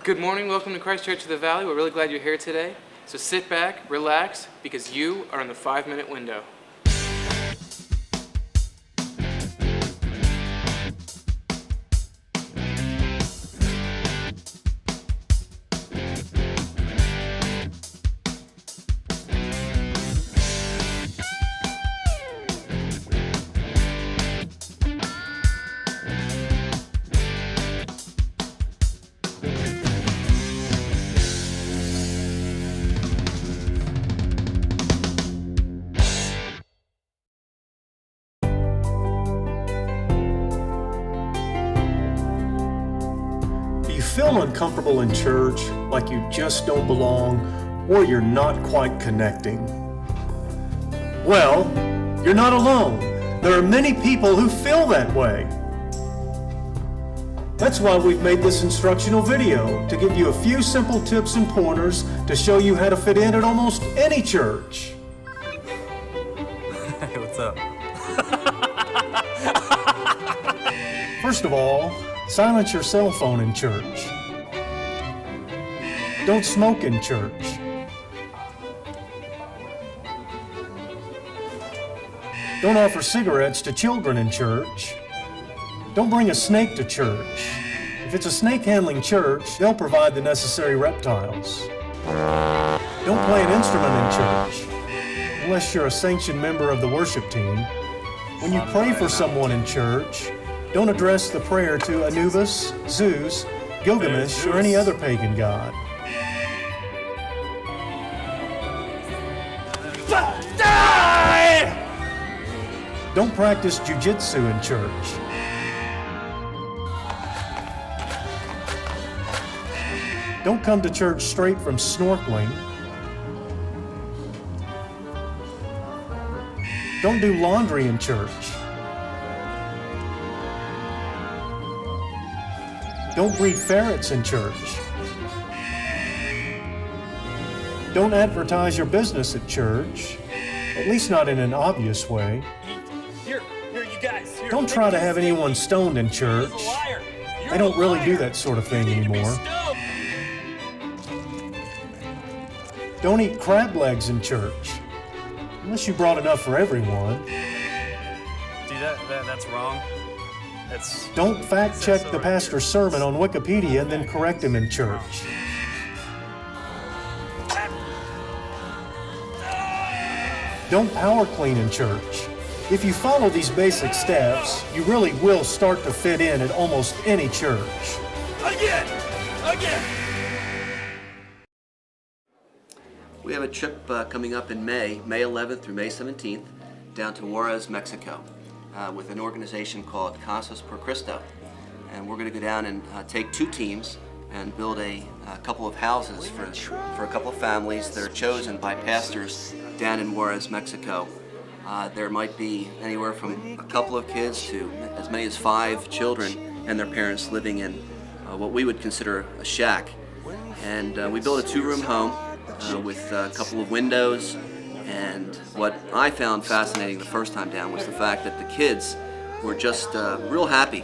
Good morning, welcome to Christ Church of the Valley. We're really glad you're here today. So sit back, relax, because you are in the 5-minute window. Feel uncomfortable in church, like you just don't belong, or you're not quite connecting? Well, you're not alone. There are many people who feel that way. That's why we've made this instructional video, to give you a few simple tips and pointers to show you how to fit in at almost any church. Hey, what's up? First of all, silence your cell phone in church. Don't smoke in church. Don't offer cigarettes to children in church. Don't bring a snake to church. If it's a snake-handling church, they'll provide the necessary reptiles. Don't play an instrument in church, unless you're a sanctioned member of the worship team. When you pray for someone in church, don't address the prayer to Anubis, Zeus, Gilgamesh, or any other pagan god. Don't practice jujitsu in church. Don't come to church straight from snorkeling. Don't do laundry in church. Don't breed ferrets in church. Don't advertise your business at church, at least not in an obvious way. Here, you guys. Here, Don't try to have anyone stoned in church. They don't really do that sort of thing anymore. Don't eat crab legs in church, unless you brought enough for everyone. Dude, that's wrong. Don't fact-check the pastor's sermon on Wikipedia and then correct him in church. Don't power clean in church. If you follow these basic steps, you really will start to fit in at almost any church. Again! We have a trip coming up in May 11th through May 17th, down to Juarez, Mexico, with an organization called Casas por Cristo. And we're going to go down and take 2 teams and build a couple of houses for a couple of families that are chosen by pastors down in Juarez, Mexico. There might be anywhere from a couple of kids to as many as 5 children and their parents living in what we would consider a shack. And we built a 2-room home with a couple of windows. And what I found fascinating the first time down was the fact that the kids were just real happy,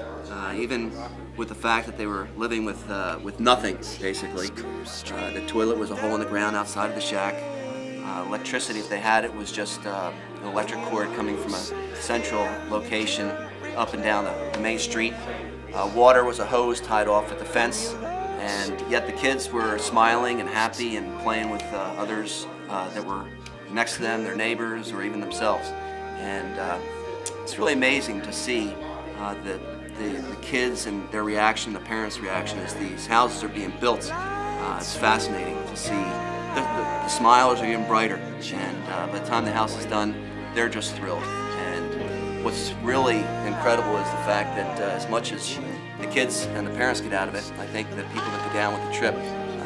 even with the fact that they were living with nothing, basically. The toilet was a hole in the ground outside of the shack. Electricity, if they had it, was just an electric cord coming from a central location up and down the main street. Water was a hose tied off at the fence, and yet the kids were smiling and happy and playing with others that were next to them, their neighbors, or even themselves. And it's really amazing to see the kids and their reaction, the parents' reaction as these houses are being built. It's fascinating to see. The smiles are even brighter, and by the time the house is done, they're just thrilled. And what's really incredible is the fact that as much as the kids and the parents get out of it, I think that people that go down with the trip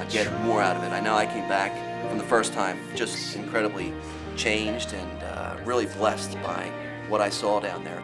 get more out of it. I know I came back from the first time just incredibly changed and really blessed by what I saw down there.